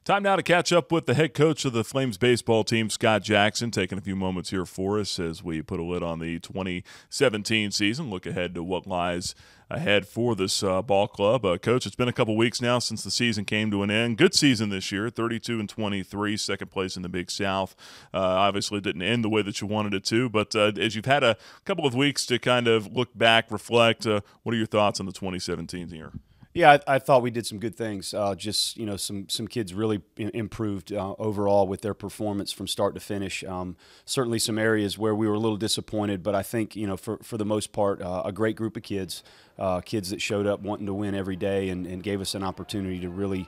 Time now to catch up with the head coach of the Flames baseball team, Scott Jackson, taking a few moments here for us as we put a lid on the 2017 season, look ahead to what lies ahead for this ball club. Coach, it's been a couple weeks now since the season came to an end. Good season this year, 32-23, second place in the Big South. Obviously didn't end the way that you wanted it to, but as you've had a couple of weeks to kind of look back, reflect, what are your thoughts on the 2017 year? Yeah, I thought we did some good things. Just some kids really improved overall with their performance from start to finish. Certainly some areas where we were a little disappointed, but I think for the most part, a great group of kids, kids that showed up wanting to win every day and gave us an opportunity to really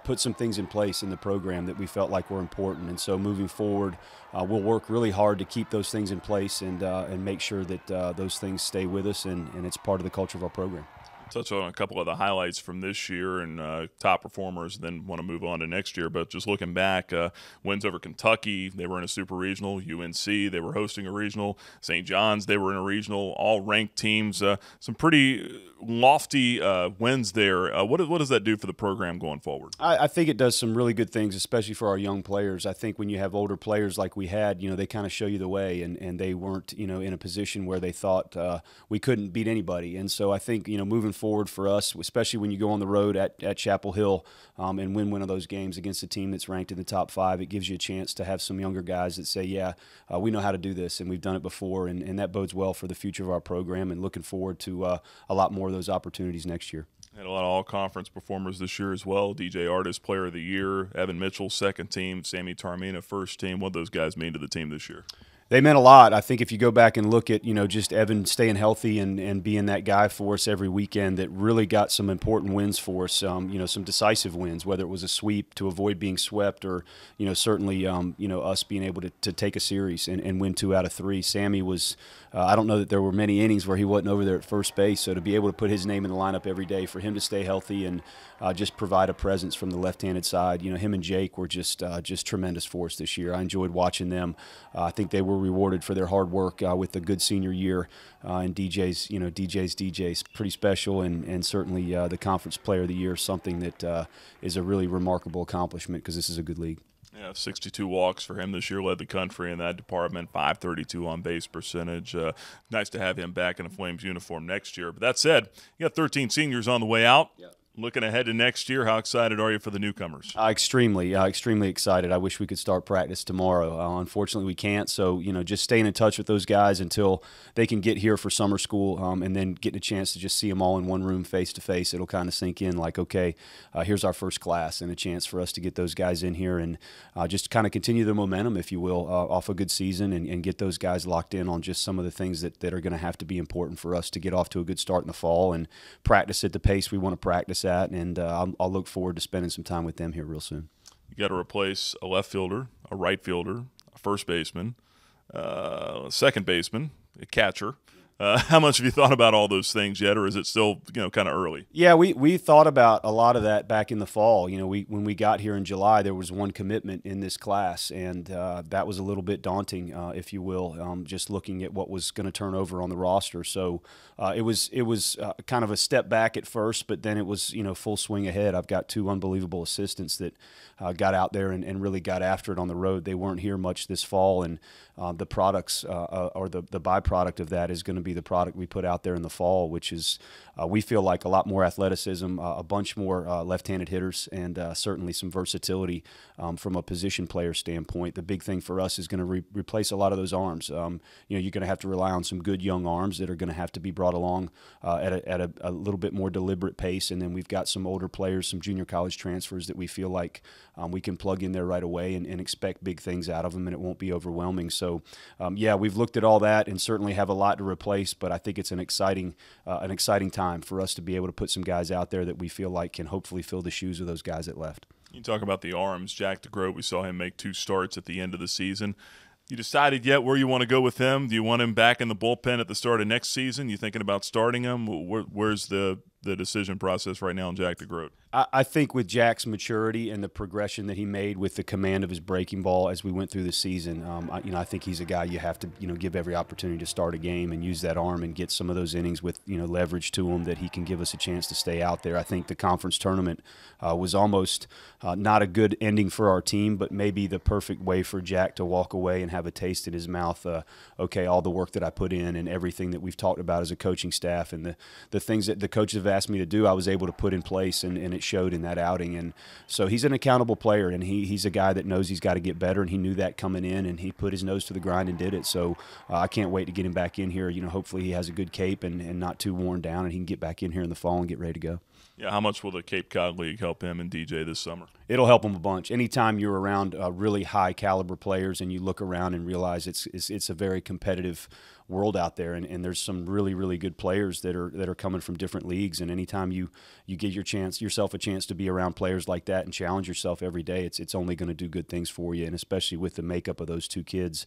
put some things in place in the program that we felt like were important. And so moving forward, we'll work really hard to keep those things in place and make sure that those things stay with us and it's part of the culture of our program. Touch on a couple of the highlights from this year and top performers, then want to move on to next year. But just looking back, wins over Kentucky, they were in a super regional. UNC, they were hosting a regional. St. John's, they were in a regional. All ranked teams. Some pretty lofty wins there. What does that do for the program going forward? I think it does some really good things, especially for our young players. I think when you have older players like we had, they kind of show you the way, and they weren't, in a position where they thought we couldn't beat anybody. And so I think, moving forward for us, especially when you go on the road at Chapel Hill and win one of those games against a team that's ranked in the top 5, it gives you a chance to have some younger guys that say, yeah, we know how to do this and we've done it before, and that bodes well for the future of our program, and looking forward to a lot more of those opportunities next year. Had a lot of all-conference performers this year as well. DJ Artis, Player of the Year. Evan Mitchell, second team. Sammy Tarmina, first team. What those guys mean to the team this year? They meant a lot. I think if you go back and look at, just Evan staying healthy and being that guy for us every weekend that really got some important wins for us, some decisive wins, whether it was a sweep to avoid being swept or, certainly, us being able to take a series and win 2 out of 3. Sammy was, I don't know that there were many innings where he wasn't over there at first base, so to be able to put his name in the lineup every day, for him to stay healthy and just provide a presence from the left-handed side, him and Jake were just tremendous for us this year. I enjoyed watching them. I think they were rewarded for their hard work with a good senior year, and DJ's pretty special, and certainly the Conference Player of the Year, something that is a really remarkable accomplishment because this is a good league. Yeah, 62 walks for him this year, led the country in that department, 532 on base percentage. Nice to have him back in a Flames uniform next year. But that said, you got 13 seniors on the way out. Yeah. Looking ahead to next year, how excited are you for the newcomers? Extremely excited. I wish we could start practice tomorrow. Unfortunately, we can't. So, just staying in touch with those guys until they can get here for summer school, and then getting a chance to just see them all in one room face to face. It'll kind of sink in like, okay, here's our first class, and a chance for us to get those guys in here and just kind of continue the momentum, if you will, off a good season and get those guys locked in on just some of the things that are going to have to be important for us to get off to a good start in the fall and practice at the pace we want to practice at, and I'll look forward to spending some time with them here real soon. You got to replace a left fielder, a right fielder, a first baseman, a second baseman, a catcher. How much have you thought about all those things yet, or is it still kind of early? Yeah, we thought about a lot of that back in the fall. When we got here in July, there was one commitment in this class, and that was a little bit daunting, if you will, just looking at what was going to turn over on the roster. So it was kind of a step back at first, but then it was full swing ahead. I've got 2 unbelievable assistants that got out there and really got after it on the road. They weren't here much this fall, and the products or the byproduct of that is going to be the product we put out there in the fall, which is we feel like a lot more athleticism, a bunch more left-handed hitters, and certainly some versatility from a position player standpoint. The big thing for us is going to replace a lot of those arms. You're going to have to rely on some good young arms that are going to have to be brought along at a little bit more deliberate pace, and then we've got some older players, some junior college transfers that we feel like we can plug in there right away and expect big things out of them, and it won't be overwhelming. So, yeah, we've looked at all that and certainly have a lot to replace, but I think it's an exciting time for us to be able to put some guys out there that we feel like can hopefully fill the shoes of those guys that left. You talk about the arms. Jack DeGroat, we saw him make 2 starts at the end of the season. You decided yet where you want to go with him? Do you want him back in the bullpen at the start of next season? You thinking about starting him? Where's the the decision process right now on Jack DeGroat? I think with Jack's maturity and the progression that he made with the command of his breaking ball as we went through the season, I think he's a guy you have to give every opportunity to start a game and use that arm and get some of those innings with leverage to him that he can give us a chance to stay out there. I think the conference tournament was almost not a good ending for our team, but maybe the perfect way for Jack to walk away and have a taste in his mouth. Okay, all the work that I put in and everything that we've talked about as a coaching staff and the things that the coaches have asked me to do, I was able to put in place, and it showed in that outing. And so he's an accountable player, and he's a guy that knows he's got to get better, and he knew that coming in, and he put his nose to the grind and did it. So I can't wait to get him back in here. Hopefully he has a good Cape and not too worn down, and he can get back in here in the fall and get ready to go. Yeah, how much will the Cape Cod League help him and DJ this summer? It'll help him a bunch. Anytime you're around really high caliber players and you look around and realize it's a very competitive world out there, and there's some really, really good players that are coming from different leagues. And anytime you get yourself a chance to be around players like that and challenge yourself every day, it's only going to do good things for you. And especially with the makeup of those two kids,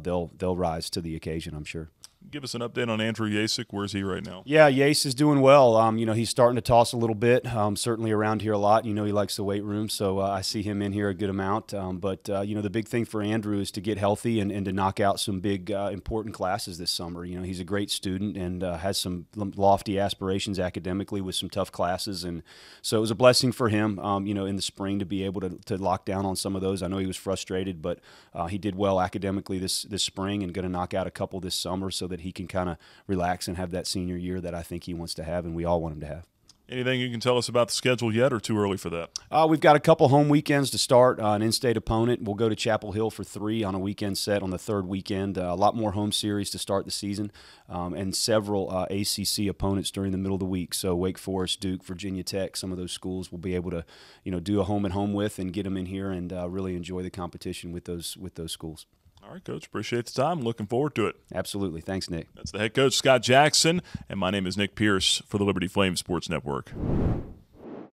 they'll rise to the occasion, I'm sure. Give us an update on Andrew Yasik. Where's he right now? Yeah, Yace is doing well. He's starting to toss a little bit. Certainly around here a lot. He likes the weight room, so I see him in here a good amount. But the big thing for Andrew is to get healthy and to knock out some big important classes this summer. He's a great student and has some lofty aspirations academically with some tough classes, and so it was a blessing for him. In the spring to be able to lock down on some of those. I know he was frustrated, but he did well academically this spring and going to knock out a couple this summer so that he can kind of relax and have that senior year that I think he wants to have and we all want him to have. Anything you can tell us about the schedule yet, or too early for that? We've got a couple home weekends to start. An in-state opponent. We'll go to Chapel Hill for 3 on a weekend set on the third weekend. A lot more home series to start the season, and several ACC opponents during the middle of the week. So Wake Forest, Duke, Virginia Tech, some of those schools we'll be able to do a home-and-home with and get them in here and really enjoy the competition with those schools. All right, Coach. Appreciate the time. Looking forward to it. Absolutely. Thanks, Nick. That's the head coach, Scott Jackson, and my name is Nick Pierce for the Liberty Flame Sports Network.